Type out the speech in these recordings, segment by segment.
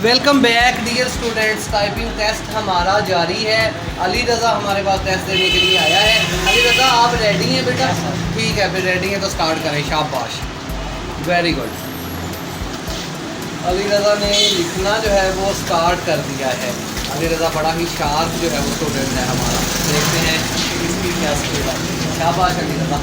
Welcome back dear students. Typing test हमारा जारी है। अली रज़ा हमारे पास टेस्ट देने के लिए आया है। अली रज़ा आप रेडी हैं बेटा? ठीक है, फिर रेडी हैं तो स्टार्ट करें। शाबाश, वेरी गुड। अली रज़ा ने लिखना जो है वो स्टार्ट कर दिया है। अली रज़ा बड़ा ही शार्प जो है वो स्टूडेंट है हमारा। देखते हैं इसकी क्या स्पीड है। शाबाश अली रज़ा।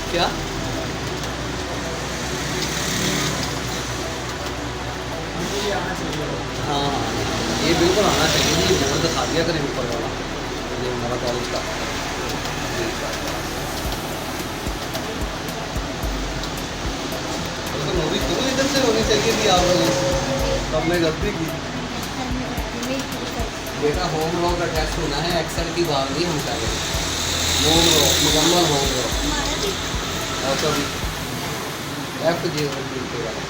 क्या हाँ, ये बिल्कुल आना चाहिए जी। बोर्ड दिखा दिया करें ऊपर वाला, ये हमारा कॉलेज का। तो नोटिस शुरू इधर से होनी चाहिए थी आप लोगों को। हमने गलती की बेटा। होम रो का टेस्ट होना है, एक्सेल की बात नहीं हम कर रहे। होम रो मुकम्मल होम रो और कभी एफ जी के वाला,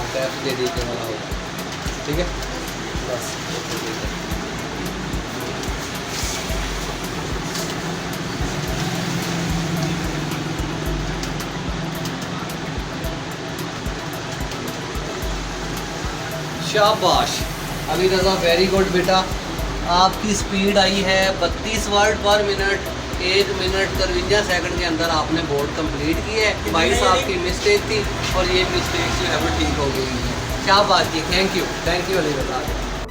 आप एफ जे डी के वाला होगा। ठीक है बस, ठीक है। शाबाश अली रज़ा, वेरी गुड बेटा। आपकी स्पीड आई है 32 वर्ड पर मिनट। 1 मिनट 53 सेकंड के अंदर आपने बोर्ड कंप्लीट की है। 22 आपकी मिस्टेक थी और ये मिस्टेक जो है वो ठीक हो गई है। शाबाश जी, थैंक यू अली रज़ा।